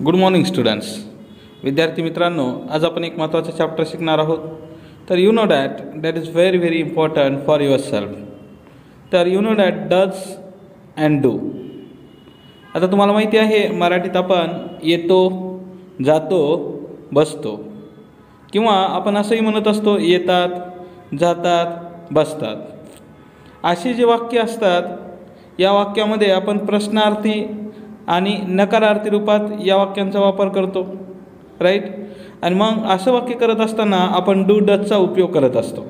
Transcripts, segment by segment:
Good morning students. विद्यार्थी मित्रांनो, आज आपण एक महत्त्वाचा चॅप्टर शिकणार आहोत. तर you know that is very very important for yourself. तर you know that does and do. आता तुम्हाला माहिती आहे, मराठीत आपण येतो, जातो, बसतो, किंवा आपण असंही म्हणत असतो येतात, जातात, बसतात. अशी जी वाक्य असतात, या वाक्यामध्ये आपण प्रश्नार्थी आणि नकारार्थी रूपात या वाक्यांचा वापर करतो, राईट. आणि मग असं वाक्य करत असताना आपण डू डजचा उपयोग करत असतो.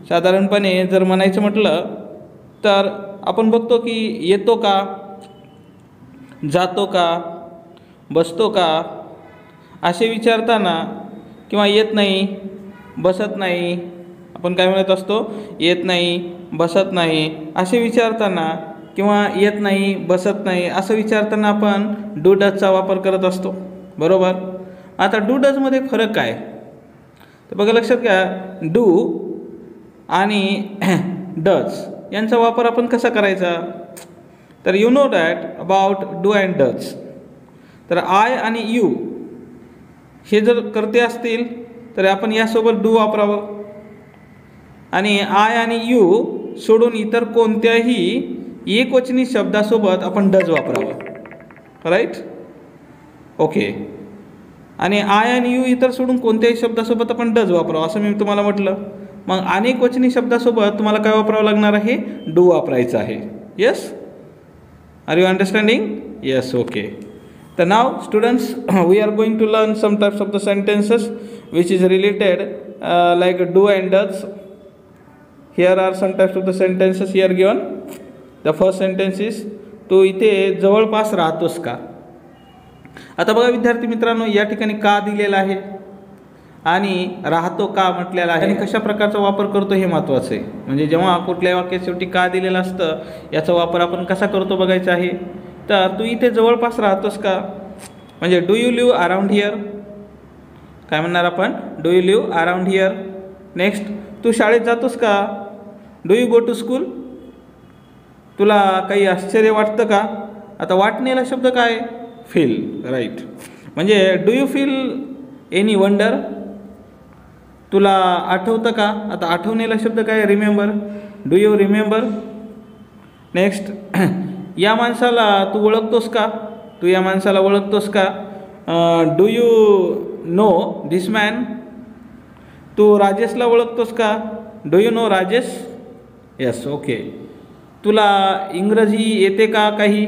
साधारणपणे जर म्हणायचं म्हटलं तर आपण बघतो की येतो का, जातो का, बसतो का असे विचारताना, किंवा येत नाही, बसत नाही, आपण काय म्हणत असतो, येत नाही, बसत नाही असे विचारताना, किंवा येत नाही, बसत नाही असं विचारताना आपण डू डजचा वापर करत असतो, बरोबर. आता डू डजमध्ये फरक काय तर बघा, लक्षात घ्या. डू आणि डज यांचा वापर आपण कसा करायचा, तर you know that about do and does. तर आय आणि यू हे जर करते असतील तर आपण यासोबत डू वापरावं, आणि आय आणि यू सोडून इतर कोणत्याही एकवचनी शब्दासोबत आपण डज वापरावं, राईट. ओके. आणि आय आणि यू इतर सोडून कोणत्याही शब्दासोबत आपण डज वापरावं असं मी तुम्हाला म्हटलं. मग अनेक वचनी शब्दासोबत तुम्हाला काय वापरावं लागणार आहे, डू वापरायचं आहे. Yes, are you understanding? Yes, okay. तर now students, we are going to learn some types of the sentences which is related like do and does. Here are some types of the sentences here given. The first sentence is, तू इथे जवळपास राहतोस का. आता बघा विद्यार्थी मित्रांनो, या ठिकाणी का दिलेला आहे आणि राहतो का म्हटलेला आहे, आणि कशा प्रकारचा वापर करतो हे महत्त्वाचं आहे. म्हणजे जेव्हा कुठल्या वाक्यात शेवटी का दिलेलं असतं याचा वापर आपण कसा करतो बघायचा आहे. तर तू इथे जवळपास राहतोस का, म्हणजे do you live around here. काय म्हणणार आपण, do you live around here. Next, तू शाळेत जातोस का, do you go to school. तुला काही आश्चर्य वाटतं का. आता वाटणेला शब्द काय, फील, राईट. म्हणजे do you feel any wonder. तुला आठवतं का. आता आठवणेला शब्द काय, remember. Do you remember. Next, या माणसाला तू ओळखतोस का. तू या माणसाला ओळखतोस का. Do you know this man. तू राजेशला ओळखतोस का. Do you know Rajesh. Yes, okay. तुला इंग्रजी येते का काही.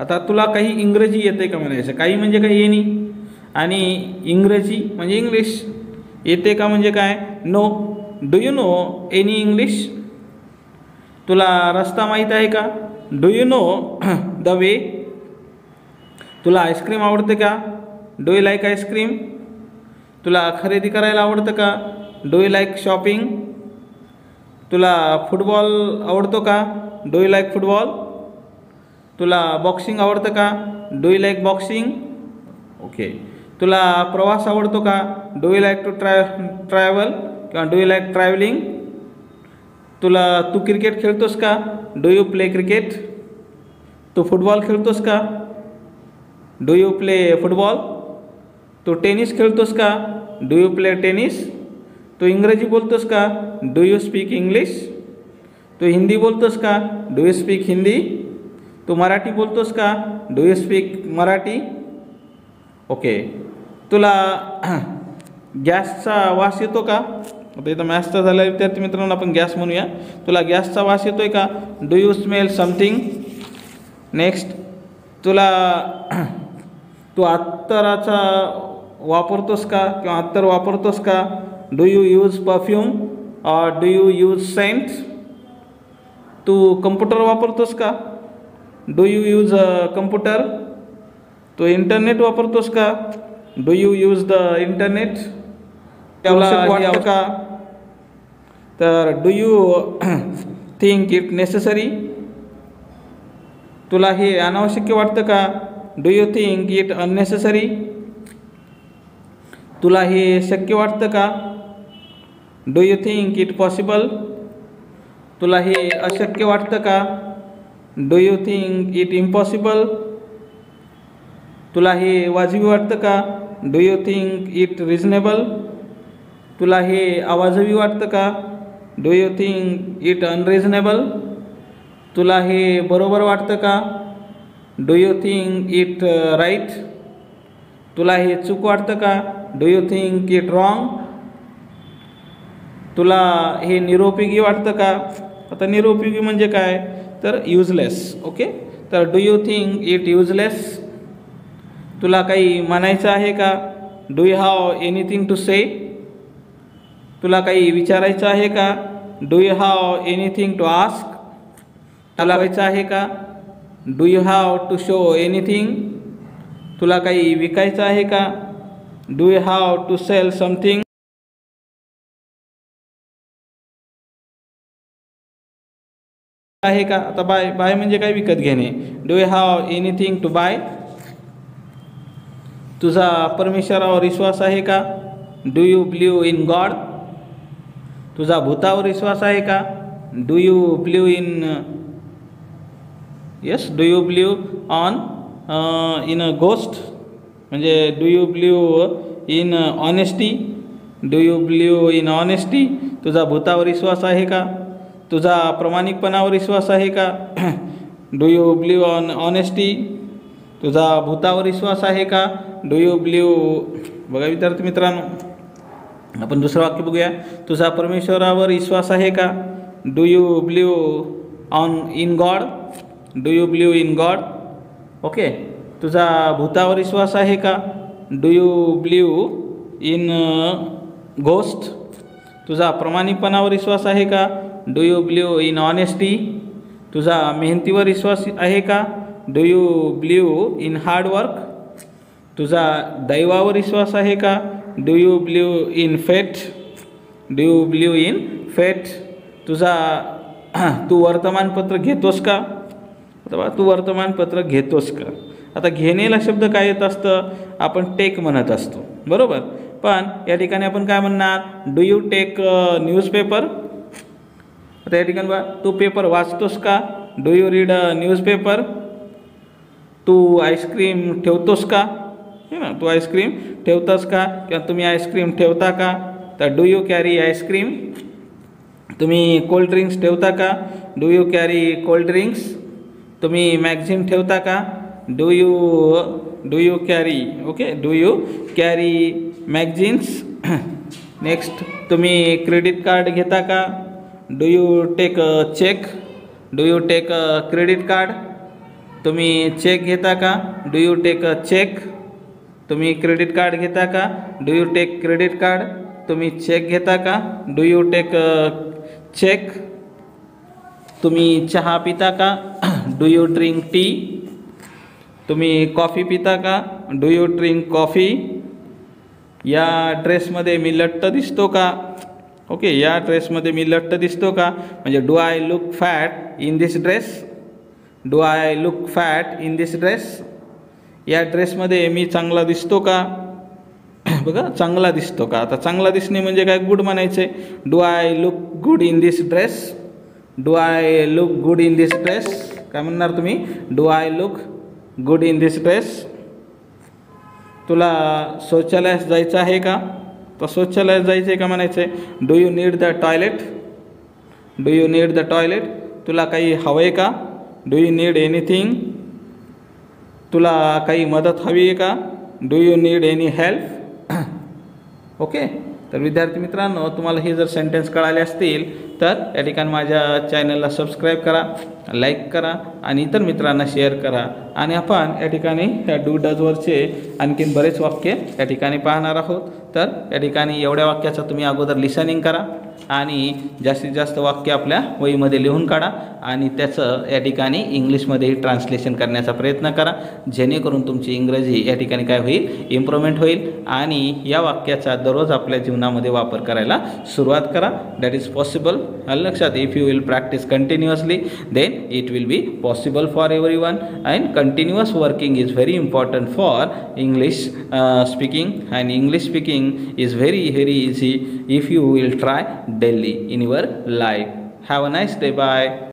आता तुला काही इंग्रजी येते का म्हणायचं. काही म्हणजे काही येणी, आणि इंग्रजी म्हणजे इंग्लिश. येते का म्हणजे काय, know. Do you know any English. तुला रस्ता माहीत आहे का. Do you know the way. तुला आईस्क्रीम आवडते का. Do you like ice cream. तुला खरेदी करायला आवडतं का. Do you like shopping. तुला फुटबॉल आवडतो का. Do you like football. तुला बॉक्सिंग आवडतं का. Do you like boxing. Okay. तुला प्रवास आवडतो का. Do you like to travel किंवा डू यू लाईक ट्रॅव्हलिंग. तू क्रिकेट खेळतोस का. Do you play cricket. तू फुटबॉल खेळतोस का. Do you play football. तू टेनिस खेळतोस का. Do you play tennis. तू इंग्रजी बोलतोस का. Do you speak English. तू हिंदी बोलतोस का. Do you speak Hindi. तू मराठी बोलतोस का. Do you speak Marathi. Okay. तुला गॅसचा वास येतो का. आता इथं मॅथ्सचा झाला विद्यार्थी मित्रांनो, आपण गॅस म्हणूया. तुला गॅसचा वास येतोय का. Do you smell something. Next, तू अत्तराचा वापरतोस का किंवा अत्तर वापरतोस का. डू यू यूज परफ्यूम और डू यू यूज सेंट. तू कम्प्युटर वापरतोस का. Do you use computer. तू इंटरनेट वापरतोस का. Do you use the internet. त्याला वाटतं का. तर do you think it necessary. तुला हे अनावश्यक वाटतं का. Do you think it unnecessary. तुला हे शक्य वाटतं का. Do you think it possible. तुला हे अशक्य वाटतं का. Do you think it impossible? तुला हे वाजवी वाटतं का? Do you think it reasonable? तुला हे अवाजवी वाटतं का? Do you think it unreasonable? तुला हे बरोबर वाटतं का? Do you think it right? तुला हे चूक वाटतं का? Do you think it wrong? तुला हे निरुपयोगी वाटतं का? आता निरुपयोगी म्हणजे काय? तर युजलेस. ओके, तर do you think it useless? तुला काही म्हणायचं आहे का? Do you have anything to say? तुला काही विचारायचं आहे का? Do you have anything to ask? तुला विचारायचं आहे का? Do you have to show anything? तुला काही विकायचं आहे का? Do you have to sell something? आहे का? आता बाय बाय म्हणजे काय? विकत घेणे. Do you have anything to bye? तुझा परमेश्वरावर विश्वास आहे का? Do you believe in God? तुझा भूतावर विश्वास आहे का? Do you believe in yes do you believe on in a ghost? म्हणजे do you believe in honesty? Do you believe in honesty? तुझा भूतावर विश्वास आहे का? तुझा प्रामाणिकपणावर विश्वास आहे का? Do you believe on honesty? तुझा भूतावर विश्वास आहे का? डू यू बिलीव्ह बघा विद्यार्थी मित्रांनो, आपण दुसरं वाक्य बघूया. तुझा परमेश्वरावर विश्वास आहे का? Do you believe on in God? Do you believe in God? Okay. तुझा भूतावर विश्वास आहे का? Do you believe in ghost? तुझा प्रामाणिकपणावर विश्वास आहे का? Do you believe in honesty? तुझा मेहनतीवर विश्वास आहे का? Do you believe in hard work? तुझा दैवावर विश्वास आहे का? डू यू बिलीव्ह इन फेट? डू यू बिलीव्ह इन फेट? तुझा तू वर्तमानपत्र घेतोस का? अथवा तू वर्तमानपत्र घेतोस का? आता घेणेला शब्द काय येत असतं? आपण टेक म्हणत असतो, बरोबर. पण या ठिकाणी आपण काय म्हणणार? Do you take newspaper? आता या ठिकाणी बघा, तू पेपर वाचतोस का? Do you read a newspaper? तू आईस्क्रीम ठेवतोस का? है ना, तू आईस्क्रीम ठेवतास का? किंवा तुम्ही आईस्क्रीम ठेवता का? तर डू यू कॅरी आईस्क्रीम? तुम्ही कोल्ड ड्रिंक्स ठेवता का? Do you carry cold drinks? तुम्ही मॅगझिन ठेवता का? Do you carry okay do you carry magazines? Next, तुम्ही क्रेडिट कार्ड घेता का? Do you take a cheque? Do you take a credit card? तुम्ही चेक घेता का? Do you take a cheque? तुम्ही क्रेडिट कार्ड घेता का? Do you take credit card? तुम्ही चेक घेता का? Do you take check? तुम्ही चहा पिता का? Do you drink tea? तुम्ही कॉफी पिता का? Do you drink coffee? या ड्रेसमध्ये मी लट्ट दिसतो का? ओके, या ड्रेसमध्ये मी लट्ट दिसतो का? म्हणजे do I look fat in this dress? Do I look fat in this dress? या ड्रेसमध्ये मी चांगला दिसतो का? बघा, चांगला दिसतो का? आता चांगला दिसणे म्हणजे काय? गुड म्हणायचे. Do I look good in this dress? Do I look good in this dress? काय म्हणणार तुम्ही? Do I look good in this dress? तुला शौचालयात जायचं आहे का? तर शौचालयात जायचं आहे का म्हणायचं आहे. Do you need the toilet? Do you need the toilet? तुला काही हवं आहे का? Do you need anything? तुला काही मदत हवी आहे का? Do you need any help? Okay. तर विद्यार्थी मित्रांनो, तुम्हाला हे जर सेंटेन्स कळाले असतील तर या ठिकाणी माझ्या चॅनलला सबस्क्राईब करा, लाईक करा आणि इतर मित्रांना शेअर करा. आणि आपण या ठिकाणी या डू डजवरचे आणखीन बरेच वाक्य या ठिकाणी पाहणार आहोत. तर या ठिकाणी एवढ्या वाक्याचं तुम्ही अगोदर लिसनिंग करा आणि जास्तीत जास्त वाक्य आपल्या वहीमध्ये लिहून काढा आणि त्याचं या ठिकाणी इंग्लिशमध्येही ट्रान्सलेशन करण्याचा प्रयत्न करा, जेणेकरून तुमची इंग्रजी या ठिकाणी काय होईल? इम्प्रूव्हमेंट होईल. आणि या वाक्याचा दररोज आपल्या जीवनामध्ये वापर करायला सुरुवात करा. That is possible. लक्षात, if you will practise continuously then it will be possible for everyone. And continuous working is very important for English speaking. And English speaking is very easy if you will try daily in your life. Have a nice day. Bye.